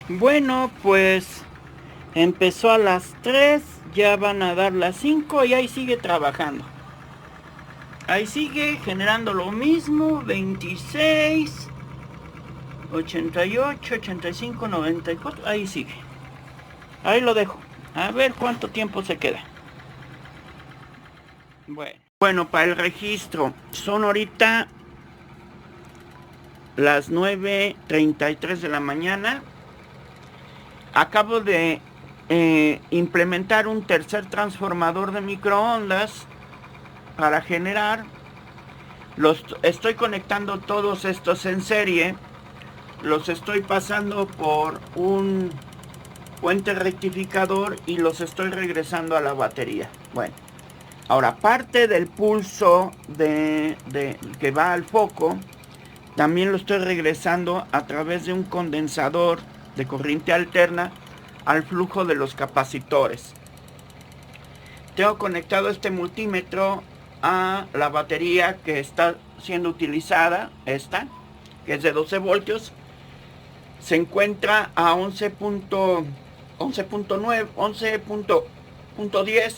Bueno, pues empezó a las 3, ya van a dar las 5 y ahí sigue trabajando. Ahí sigue generando lo mismo, 26, 88, 85, 94, ahí sigue. Ahí lo dejo. A ver cuánto tiempo se queda. Bueno, para el registro, son ahorita las 9:33 de la mañana. Acabo de implementar un tercer transformador de microondas para generar. Estoy conectando todos estos en serie. Los estoy pasando por un puente rectificador y los estoy regresando a la batería. Bueno, ahora parte del pulso que va al foco también lo estoy regresando a través de un condensador de corriente alterna al flujo de los capacitores. Tengo conectado este multímetro a la batería que está siendo utilizada, esta, que es de 12 voltios. Se encuentra a 11.9, 11.10.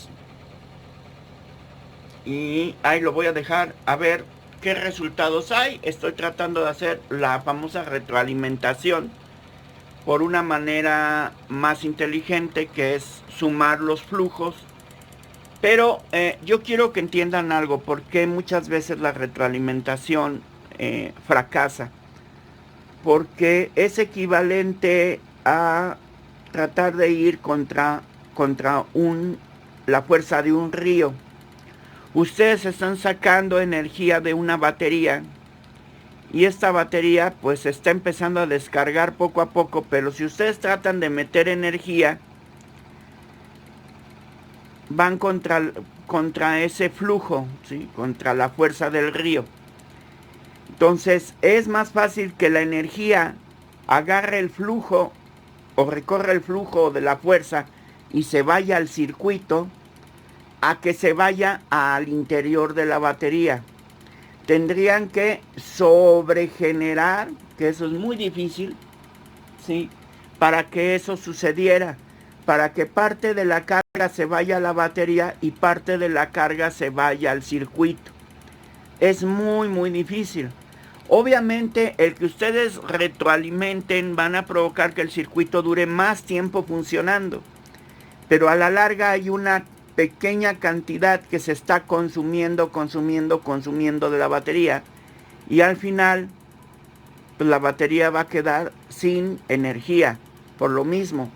Y ahí lo voy a dejar a ver qué resultados hay. Estoy tratando de hacer la famosa retroalimentación por una manera más inteligente, que es sumar los flujos. Pero yo quiero que entiendan algo, porque muchas veces la retroalimentación fracasa. Porque es equivalente a tratar de ir contra la fuerza de un río. Ustedes están sacando energía de una batería y esta batería pues está empezando a descargar poco a poco, pero si ustedes tratan de meter energía, van contra ese flujo, ¿sí? Contra la fuerza del río. Entonces es más fácil que la energía agarre el flujo o recorra el flujo de la fuerza y se vaya al circuito, a que se vaya al interior de la batería. Tendrían que sobregenerar, que eso es muy difícil, ¿sí? Para que eso sucediera, para que parte de la carga se vaya a la batería y parte de la carga se vaya al circuito. Es muy, muy difícil. Obviamente, el que ustedes retroalimenten van a provocar que el circuito dure más tiempo funcionando, pero a la larga hay una pequeña cantidad que se está consumiendo de la batería, y al final pues la batería va a quedar sin energía por lo mismo,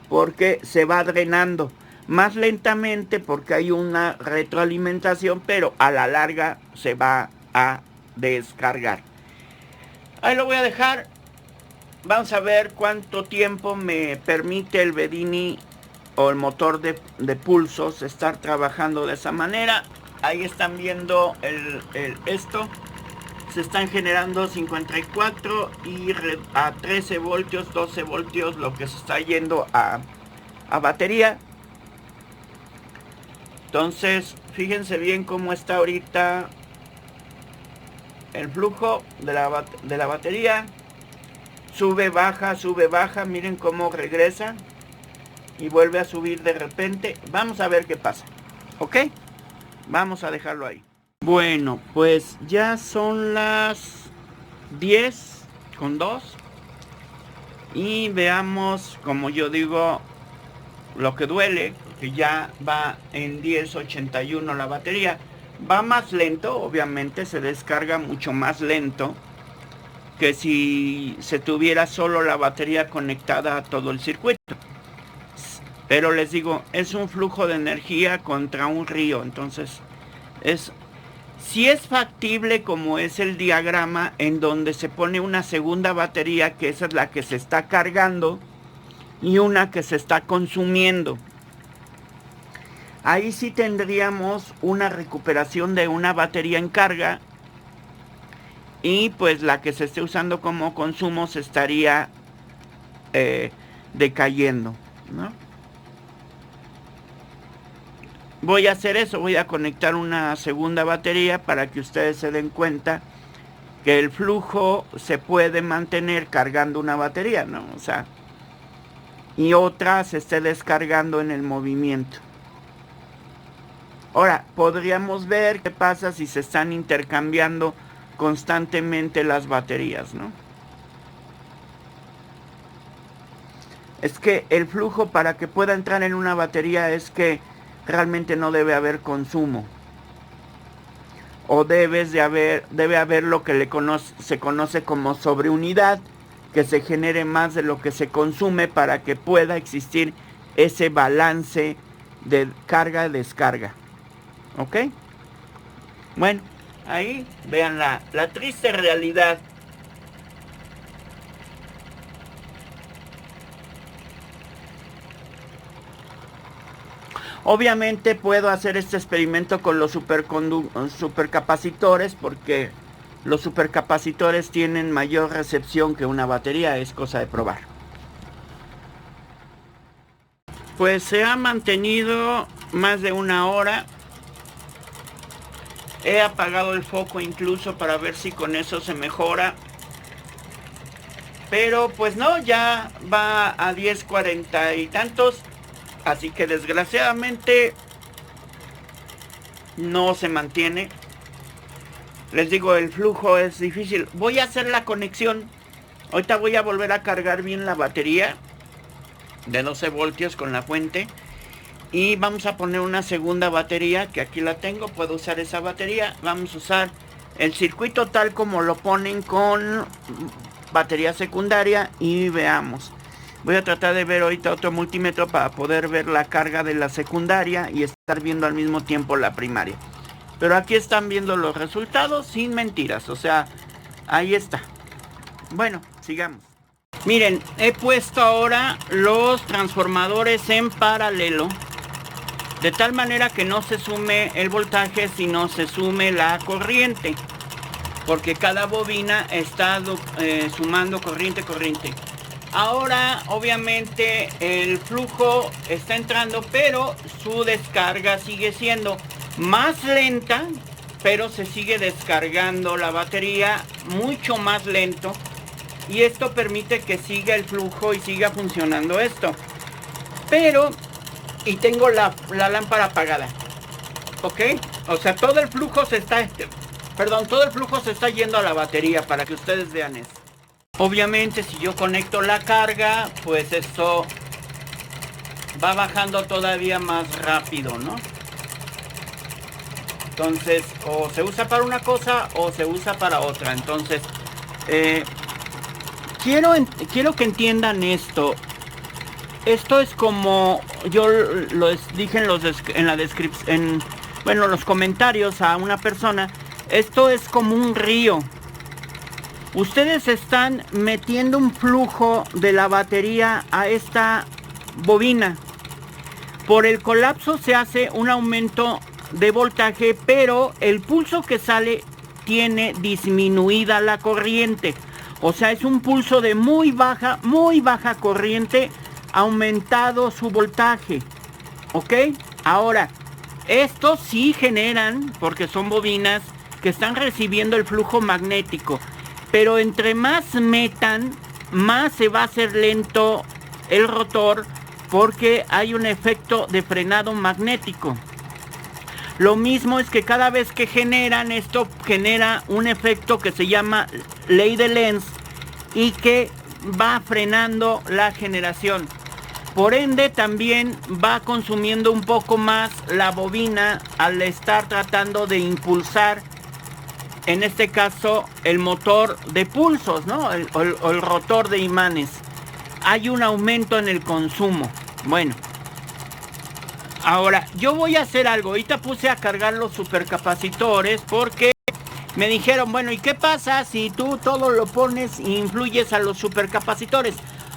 porque se va drenando más lentamente, porque hay una retroalimentación, pero a la larga se va a descargar. Ahí lo voy a dejar. Vamos a ver cuánto tiempo me permite el Bedini o el motor de pulsos estar trabajando de esa manera. Ahí están viendo esto. Se están generando 54 y a 13 voltios, 12 voltios lo que se está yendo a batería. Entonces, fíjense bien cómo está ahorita el flujo de la batería. Sube, baja, miren cómo regresa y vuelve a subir de repente. Vamos a ver qué pasa, ¿ok? Vamos a dejarlo ahí. Bueno, pues ya son las 10:02 y veamos, como yo digo, lo que duele, que ya va en 10.81 la batería. Va más lento, obviamente se descarga mucho más lento que si se tuviera solo la batería conectada a todo el circuito. Pero les digo, es un flujo de energía contra un río, entonces si es factible, como es el diagrama, en donde se pone una segunda batería, que esa es la que se está cargando, y una que se está consumiendo. Ahí sí tendríamos una recuperación de una batería en carga, y pues la que se esté usando como consumo se estaría decayendo, ¿no? Voy a hacer eso, voy a conectar una segunda batería para que ustedes se den cuenta que el flujo se puede mantener cargando una batería, ¿no? O sea, y otra se esté descargando en el movimiento. Ahora, podríamos ver qué pasa si se están intercambiando constantemente las baterías, ¿no? Es que el flujo, para que pueda entrar en una batería, es que realmente no debe haber consumo. O debe haber lo que se conoce como sobreunidad, que se genere más de lo que se consume para que pueda existir ese balance de carga-descarga. ¿Ok? Bueno, ahí vean la triste realidad. Obviamente puedo hacer este experimento con los supercapacitores, porque los supercapacitores tienen mayor recepción que una batería, es cosa de probar. Pues se ha mantenido más de 1 hora. He apagado el foco incluso para ver si con eso se mejora. Pero pues no, ya va a 10:40 y tantos. Así que desgraciadamente no se mantiene. Les digo, el flujo es difícil. Voy a hacer la conexión. Ahorita voy a volver a cargar bien la batería de 12 voltios con la fuente. Y vamos a poner una segunda batería, que aquí la tengo. Puedo usar esa batería. Vamos a usar el circuito tal como lo ponen con batería secundaria. Y veamos. Voy a tratar de ver ahorita otro multímetro para poder ver la carga de la secundaria y estar viendo al mismo tiempo la primaria. Pero aquí están viendo los resultados sin mentiras. O sea, ahí está. Bueno, sigamos. Miren, he puesto ahora los transformadores en paralelo. De tal manera que no se sume el voltaje, sino se sume la corriente. Porque cada bobina está sumando corriente. Ahora, obviamente, el flujo está entrando, pero su descarga sigue siendo más lenta, pero se sigue descargando la batería mucho más lento. Y esto permite que siga el flujo y siga funcionando esto. Pero, y tengo la lámpara apagada. ¿Ok? O sea, todo el flujo se está yendo a la batería, para que ustedes vean eso. Obviamente, si yo conecto la carga, pues esto va bajando todavía más rápido, ¿no? Entonces, o se usa para una cosa o se usa para otra. Entonces, quiero que entiendan esto. Esto es como yo los dije en la descripción, bueno, los comentarios a una persona. Esto es como un río. Ustedes están metiendo un flujo de la batería a esta bobina. Por el colapso se hace un aumento de voltaje, pero el pulso que sale tiene disminuida la corriente. O sea, es un pulso de muy baja corriente, aumentado su voltaje. ¿Ok? Ahora, estos sí generan, porque son bobinas que están recibiendo el flujo magnético. Pero entre más metan, más se va a hacer lento el rotor, porque hay un efecto de frenado magnético. Lo mismo es que cada vez que generan, esto genera un efecto que se llama ley de Lenz y que va frenando la generación. Por ende, también va consumiendo un poco más la bobina al estar tratando de impulsar, en este caso, el motor de pulsos, ¿no? El rotor de imanes. Hay un aumento en el consumo. Bueno, ahora yo voy a hacer algo. Ahorita puse a cargar los supercapacitores porque me dijeron, bueno, ¿y qué pasa si tú todo lo pones e influyes a los supercapacitores?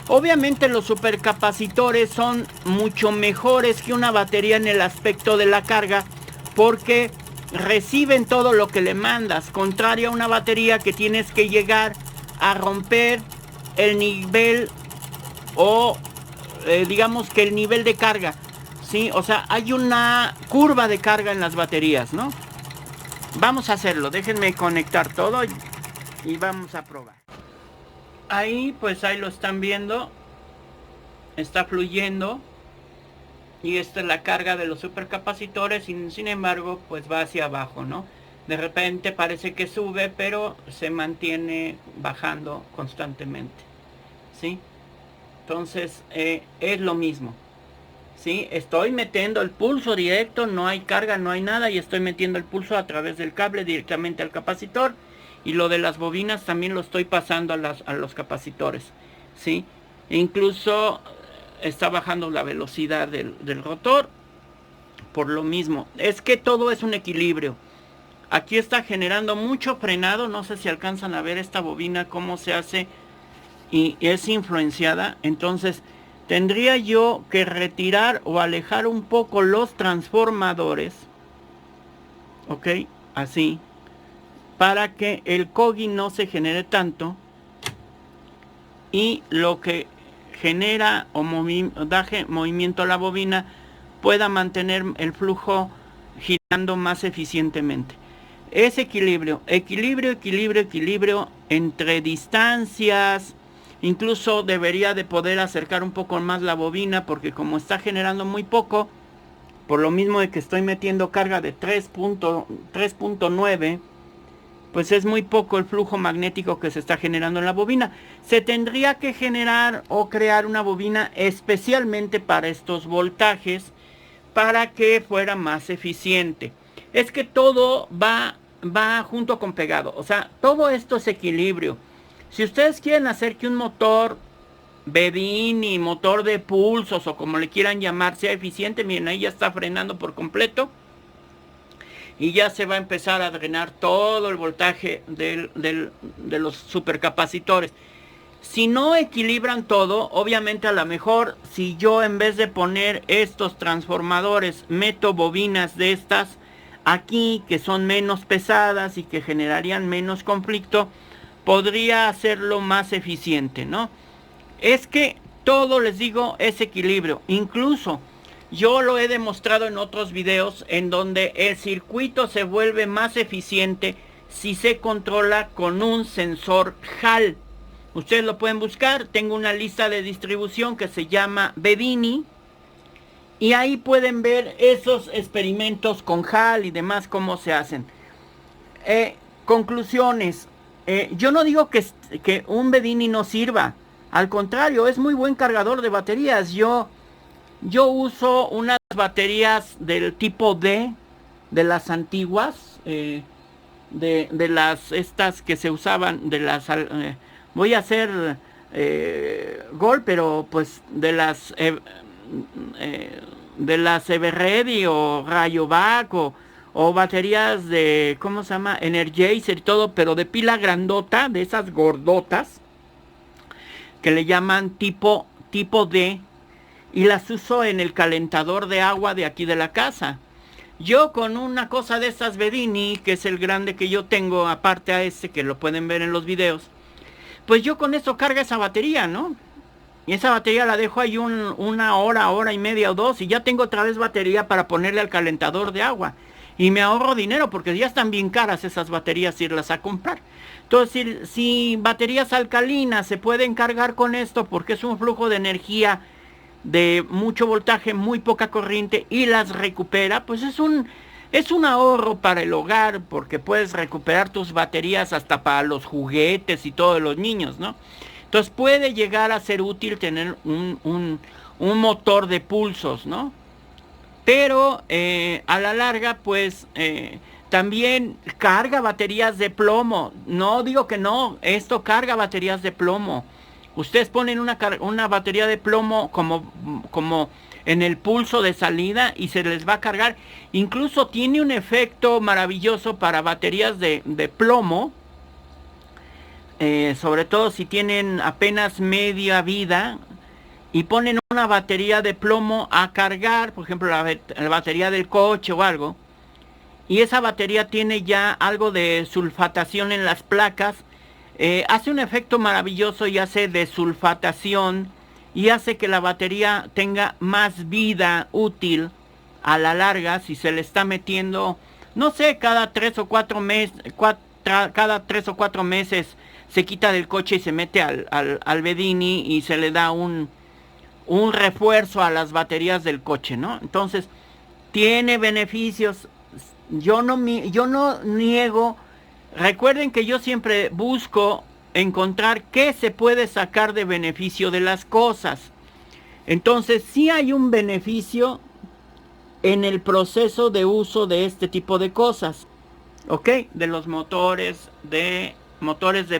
Obviamente los supercapacitores son mucho mejores que una batería en el aspecto de la carga, porque reciben todo lo que le mandas, contrario a una batería que tienes que llegar a romper el nivel o digamos que el nivel de carga, ¿sí? O sea, hay una curva de carga en las baterías, ¿no? Vamos a hacerlo, déjenme conectar todo y vamos a probar. Ahí, pues ahí lo están viendo. está fluyendo y esta es la carga de los supercapacitores y sin embargo pues va hacia abajo, ¿no? De repente parece que sube, pero se mantiene bajando constantemente, ¿sí? Entonces es lo mismo, ¿sí? Estoy metiendo el pulso directo, no hay carga, no hay nada, y estoy metiendo el pulso a través del cable directamente al capacitor, y lo de las bobinas también lo estoy pasando a los capacitores, ¿sí? E incluso está bajando la velocidad del rotor por lo mismo. Es que todo es un equilibrio. Aquí está generando mucho frenado, no sé si alcanzan a ver esta bobina cómo se hace y es influenciada. Entonces tendría yo que retirar o alejar un poco los transformadores, ok, así, para que el Cogi no se genere tanto y lo que genera o da movimiento a la bobina pueda mantener el flujo girando más eficientemente. Es equilibrio, equilibrio, equilibrio, equilibrio entre distancias. Incluso debería de poder acercar un poco más la bobina porque como está generando muy poco, por lo mismo de que estoy metiendo carga de 3.9, pues es muy poco el flujo magnético que se está generando en la bobina. Se tendría que generar o crear una bobina especialmente para estos voltajes para que fuera más eficiente. Es que todo va junto con pegado. O sea, todo esto es equilibrio. Si ustedes quieren hacer que un motor Bedini, motor de pulsos o como le quieran llamar, sea eficiente, miren, ahí ya está frenando por completo. Y ya se va a empezar a drenar todo el voltaje de los supercapacitores. Si no equilibran todo, obviamente a lo mejor si yo en vez de poner estos transformadores meto bobinas de estas aquí que son menos pesadas y que generarían menos conflicto, podría hacerlo más eficiente, ¿no? Es que todo, les digo, es equilibrio. Incluso yo lo he demostrado en otros videos en donde el circuito se vuelve más eficiente si se controla con un sensor Hall. Ustedes lo pueden buscar, tengo una lista de distribución que se llama Bedini y ahí pueden ver esos experimentos con Hall y demás cómo se hacen. Conclusiones. Yo no digo que un Bedini no sirva, al contrario, es muy buen cargador de baterías. Yo uso unas baterías del tipo D, de las antiguas, de las estas que se usaban, de las voy a hacer gol, pero pues de las Everready o Rayovac o baterías de, ¿cómo se llama? Energizer y todo, pero de pila grandota, de esas gordotas, que le llaman tipo D, y las uso en el calentador de agua de aquí de la casa. Yo con una cosa de estas Bedini, que es el grande que yo tengo, aparte a ese que lo pueden ver en los videos, pues yo con eso carga esa batería, ¿no? Y esa batería la dejo ahí una hora, hora y media o dos, y ya tengo otra vez batería para ponerle al calentador de agua. Y me ahorro dinero porque ya están bien caras esas baterías irlas a comprar. Entonces, si baterías alcalinas se pueden cargar con esto porque es un flujo de energía de mucho voltaje, muy poca corriente y las recupera, pues es un ahorro para el hogar porque puedes recuperar tus baterías hasta para los juguetes y todos los niños, ¿no? Entonces puede llegar a ser útil tener un motor de pulsos, ¿no? Pero a la larga, pues también carga baterías de plomo. No digo que no, esto carga baterías de plomo. Ustedes ponen una batería de plomo como en el pulso de salida y se les va a cargar. Incluso tiene un efecto maravilloso para baterías de plomo. Sobre todo si tienen apenas media vida y ponen una batería de plomo a cargar, por ejemplo la batería del coche o algo, y esa batería tiene ya algo de sulfatación en las placas, hace un efecto maravilloso y hace desulfatación y hace que la batería tenga más vida útil a la larga si se le está metiendo, no sé, cada 3 o 4 meses, cada 3 o 4 meses se quita del coche y se mete al Bedini y se le da un refuerzo a las baterías del coche, ¿no? Entonces, tiene beneficios. Yo no niego. Recuerden que yo siempre busco encontrar qué se puede sacar de beneficio de las cosas. Entonces, sí hay un beneficio en el proceso de uso de este tipo de cosas, ¿ok? De los motores de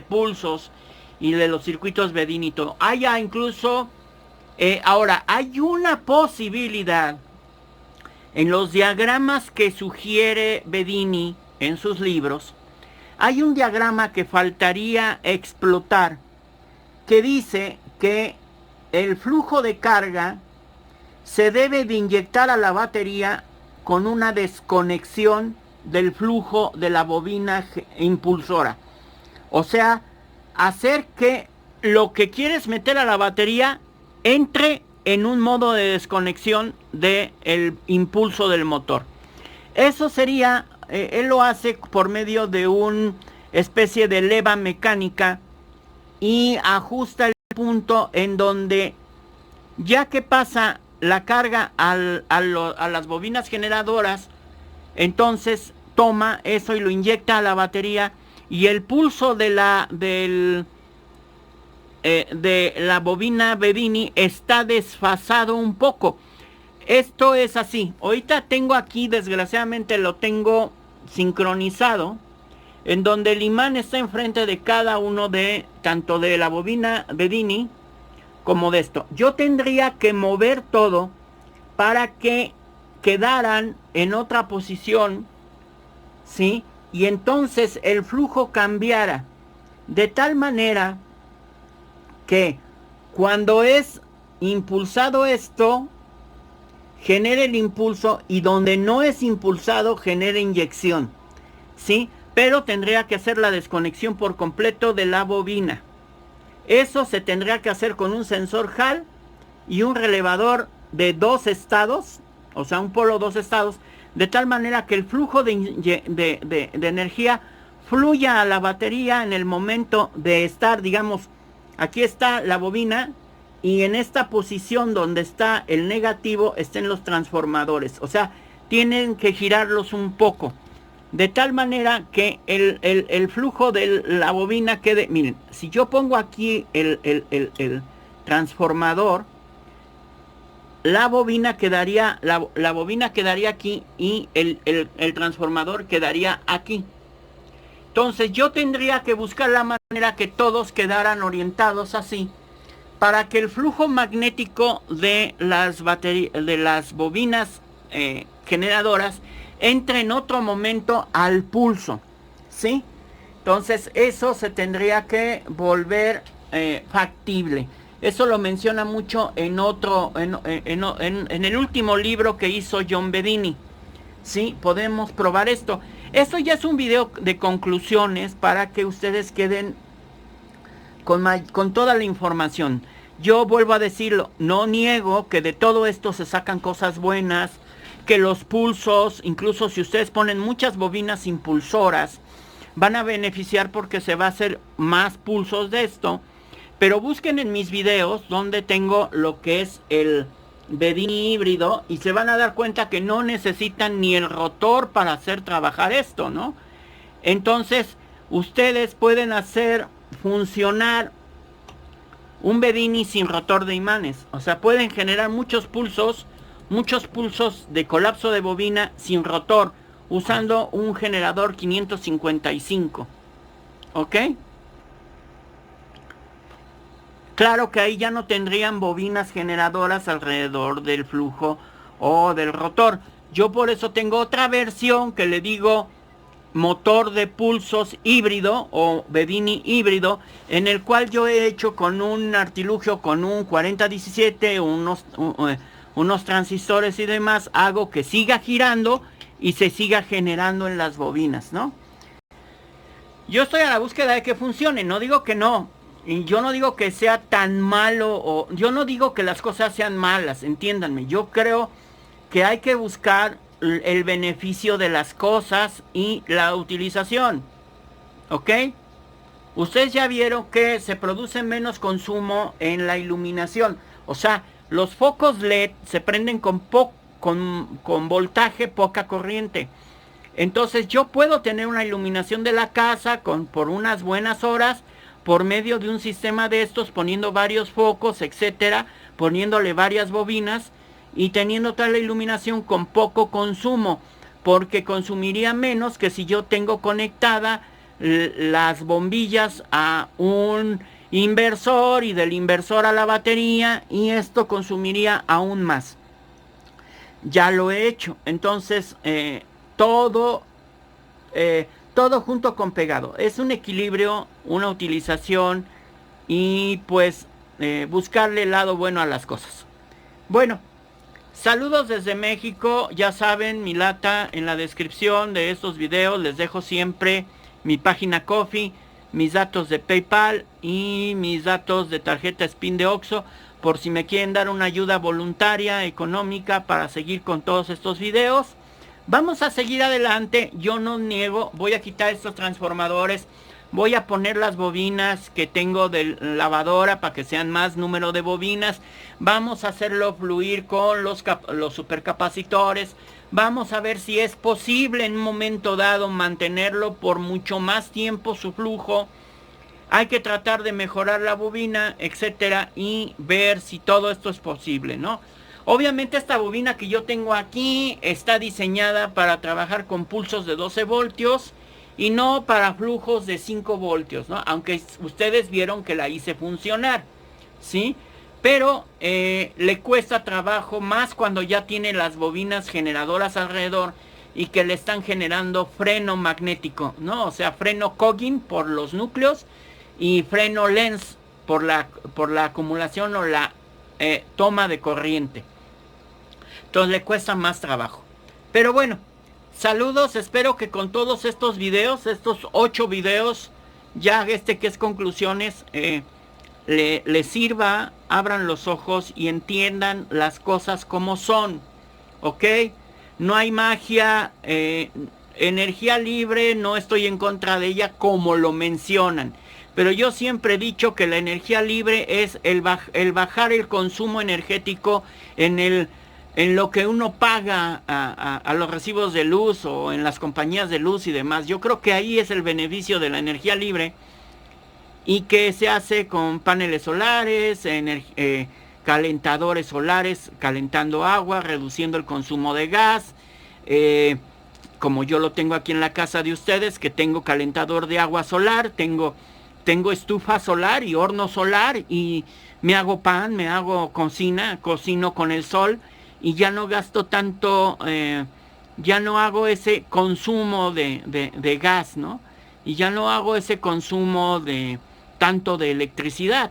pulsos y de los circuitos Bedini y todo. Hay incluso, ahora, hay una posibilidad en los diagramas que sugiere Bedini en sus libros. Hay un diagrama que faltaría explotar, que dice que el flujo de carga se debe de inyectar a la batería con una desconexión del flujo de la bobina impulsora. O sea, hacer que lo que quieres meter a la batería entre en un modo de desconexión del impulso del motor. Eso sería, él lo hace por medio de una especie de leva mecánica y ajusta el punto en donde, ya que pasa la carga a las bobinas generadoras, entonces toma eso y lo inyecta a la batería, y el pulso de la bobina Bedini está desfasado un poco. Esto es así. Ahorita tengo aquí, desgraciadamente lo tengo sincronizado, en donde el imán está enfrente de cada uno tanto de la bobina Bedini como de esto. Yo tendría que mover todo para que quedaran en otra posición, ¿sí? Y entonces el flujo cambiara de tal manera que cuando es impulsado esto, genere el impulso, y donde no es impulsado, genere inyección, ¿sí? Pero tendría que hacer la desconexión por completo de la bobina. Eso se tendría que hacer con un sensor Hall y un relevador de 2 estados, o sea, un polo 2 estados, de tal manera que el flujo de energía fluya a la batería en el momento de estar, digamos, aquí está la bobina, y en esta posición donde está el negativo estén los transformadores. O sea, tienen que girarlos un poco, de tal manera que el flujo de la bobina quede. Miren, si yo pongo aquí el transformador, la bobina quedaría, la bobina quedaría aquí, y el transformador quedaría aquí. Entonces yo tendría que buscar la manera que todos quedaran orientados así, para que el flujo magnético de las bobinas generadoras entre en otro momento al pulso, ¿sí? Entonces eso se tendría que volver factible. Eso lo menciona mucho en el último libro que hizo John Bedini, ¿sí? Podemos probar esto. Esto ya es un video de conclusiones para que ustedes queden con toda la información. Yo vuelvo a decirlo, no niego que de todo esto se sacan cosas buenas, que los pulsos, incluso si ustedes ponen muchas bobinas impulsoras, van a beneficiar porque se va a hacer más pulsos de esto. Pero busquen en mis videos donde tengo lo que es el Bedini híbrido, y se van a dar cuenta que no necesitan ni el rotor para hacer trabajar esto, ¿no? Entonces, ustedes pueden hacer funcionar un Bedini sin rotor de imanes. O sea, pueden generar muchos pulsos de colapso de bobina sin rotor, usando un generador 555. ¿Ok? Claro que ahí ya no tendrían bobinas generadoras alrededor del flujo o del rotor. Yo por eso tengo otra versión que le digo motor de pulsos híbrido o Bedini híbrido, en el cual yo he hecho con un artilugio, con un 4017, unos transistores y demás, hago que siga girando y se siga generando en las bobinas, ¿no? Yo estoy a la búsqueda de que funcione, no digo que no, y yo no digo que sea tan malo, o yo no digo que las cosas sean malas, entiéndanme. Yo creo que hay que buscar el beneficio de las cosas y la utilización, ¿ok? Ustedes ya vieron que se produce menos consumo en la iluminación. O sea, Los focos LED se prenden con voltaje, poca corriente. Entonces yo puedo tener una iluminación de la casa por unas buenas horas por medio de un sistema de estos, poniendo varios focos, etcétera, poniéndole varias bobinas y teniendo toda la iluminación con poco consumo, porque consumiría menos que si yo tengo conectada las bombillas a un inversor y del inversor a la batería, y esto consumiría aún más. Ya lo he hecho. Entonces todo junto con pegado. Es un equilibrio, una utilización y pues buscarle el lado bueno a las cosas. Bueno, saludos desde México. Ya saben, mi lata, en la descripción de estos videos les dejo siempre mi página Ko-fi, mis datos de PayPal y mis datos de tarjeta Spin de Oxxo, por si me quieren dar una ayuda voluntaria, económica, para seguir con todos estos videos. Vamos a seguir adelante, yo no niego, voy a quitar estos transformadores, voy a poner las bobinas que tengo de lavadora para que sean más número de bobinas, vamos a hacerlo fluir con los supercapacitores, vamos a ver si es posible en un momento dado mantenerlo por mucho más tiempo su flujo. Hay que tratar de mejorar la bobina, etcétera, y ver si todo esto es posible, ¿no? Obviamente esta bobina que yo tengo aquí está diseñada para trabajar con pulsos de 12 voltios y no para flujos de 5 voltios, ¿no? Aunque ustedes vieron que la hice funcionar, ¿sí? Pero le cuesta trabajo más cuando ya tiene las bobinas generadoras alrededor y que le están generando freno magnético, ¿no? O sea, freno Coggin por los núcleos y freno Lenz por la acumulación o la toma de corriente. Entonces le cuesta más trabajo. Pero bueno, saludos, espero que con todos estos videos, estos 8 videos, ya que es conclusiones, les sirva, abran los ojos y entiendan las cosas como son, ¿ok? No hay magia, energía libre, no estoy en contra de ella como lo mencionan. Pero yo siempre he dicho que la energía libre es el bajar el consumo energético en lo que uno paga a los recibos de luz o en las compañías de luz y demás. Yo creo que ahí es el beneficio de la energía libre, y que se hace con paneles solares, calentadores solares, calentando agua, reduciendo el consumo de gas, como yo lo tengo aquí en la casa de ustedes, que tengo calentador de agua solar, tengo estufa solar y horno solar, y me hago pan, me hago cocino con el sol, y ya no gasto tanto, ya no hago ese consumo de gas, ¿no? Y ya no hago ese consumo tanto de electricidad,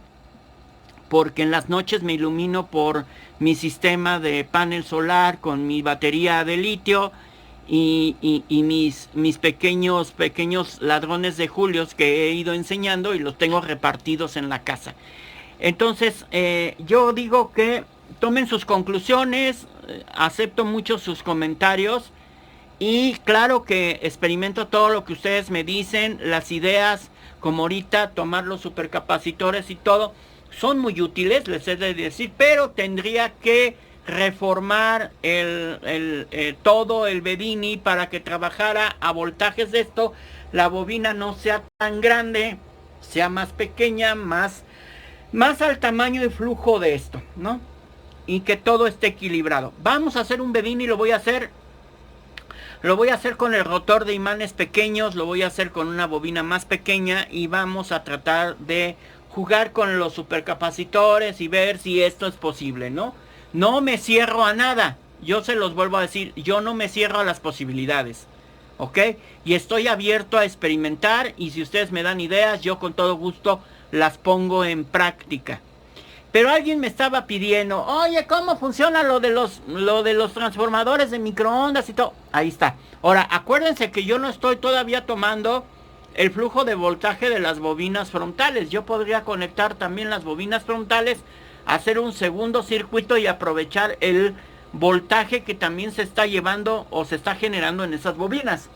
porque en las noches me ilumino por mi sistema de panel solar con mi batería de litio y mis pequeños ladrones de julios que he ido enseñando y los tengo repartidos en la casa. Entonces yo digo que tomen sus conclusiones, acepto mucho sus comentarios y claro que experimento todo lo que ustedes me dicen, las ideas como ahorita, tomar los supercapacitores y todo, son muy útiles, les he de decir, pero tendría que reformar todo el Bedini para que trabajara a voltajes de esto, la bobina no sea tan grande, sea más pequeña, más al tamaño y flujo de esto, ¿no? Y que todo esté equilibrado. Vamos a hacer un Bedini, lo voy a hacer con el rotor de imanes pequeños, lo voy a hacer con una bobina más pequeña y vamos a tratar de jugar con los supercapacitores y ver si esto es posible, ¿no? No me cierro a nada, yo se los vuelvo a decir, yo no me cierro a las posibilidades, ¿ok? Y estoy abierto a experimentar y si ustedes me dan ideas, yo con todo gusto las pongo en práctica. Pero alguien me estaba pidiendo, oye, ¿cómo funciona lo de los transformadores de microondas y todo? Ahí está. Ahora, acuérdense que yo no estoy todavía tomando el flujo de voltaje de las bobinas frontales. Yo podría conectar también las bobinas frontales, hacer un segundo circuito y aprovechar el voltaje que también se está llevando o se está generando en esas bobinas,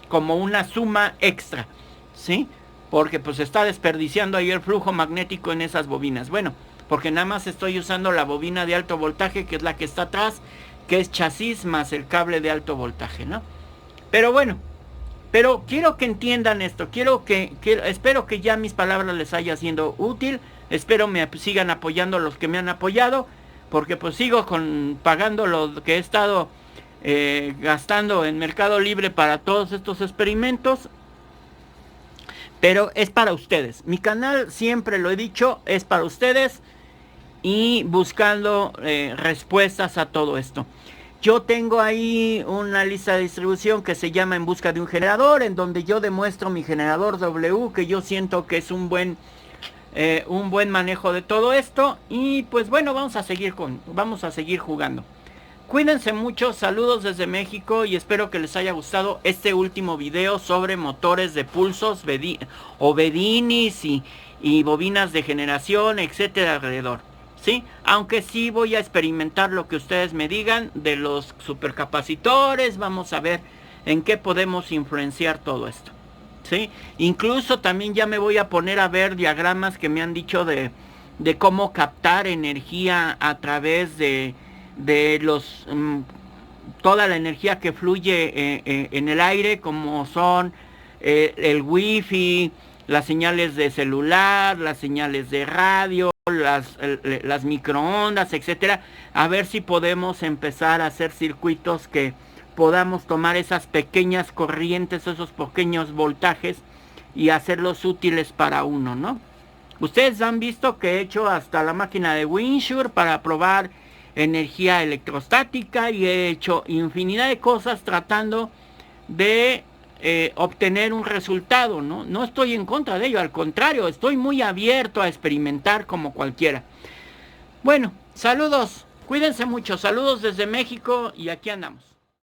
como una suma extra, ¿sí? Porque pues se está desperdiciando ahí el flujo magnético en esas bobinas. Bueno, porque nada más estoy usando la bobina de alto voltaje, que es la que está atrás, que es chasis más el cable de alto voltaje, ¿no? Pero bueno, pero quiero que entiendan esto, espero que ya mis palabras les haya sido útil, espero me sigan apoyando los que me han apoyado, porque pues sigo pagando lo que he estado gastando en Mercado Libre para todos estos experimentos. Pero es para ustedes. Mi canal, siempre lo he dicho, es para ustedes. Y buscando respuestas a todo esto. Yo tengo ahí una lista de distribución que se llama En Busca de un Generador, en donde yo demuestro mi generador W, que yo siento que es un buen manejo de todo esto. Y pues bueno, vamos a seguir jugando. Cuídense mucho, saludos desde México y espero que les haya gustado este último video sobre motores de pulsos, Bedinis y bobinas de generación, etcétera alrededor, ¿sí? Aunque sí voy a experimentar lo que ustedes me digan de los supercapacitores, vamos a ver en qué podemos influenciar todo esto, ¿sí? Incluso también ya me voy a poner a ver diagramas que me han dicho de cómo captar energía a través de toda la energía que fluye en el aire, como son el wifi, las señales de celular, las señales de radio, las microondas, etcétera. A ver si podemos empezar a hacer circuitos que podamos tomar esas pequeñas corrientes, esos pequeños voltajes y hacerlos útiles para uno, ¿no? Ustedes han visto que he hecho hasta la máquina de Winsure para probar energía electrostática y he hecho infinidad de cosas tratando de obtener un resultado, ¿no? No estoy en contra de ello, al contrario, estoy muy abierto a experimentar como cualquiera. Bueno, saludos, cuídense mucho, saludos desde México y aquí andamos.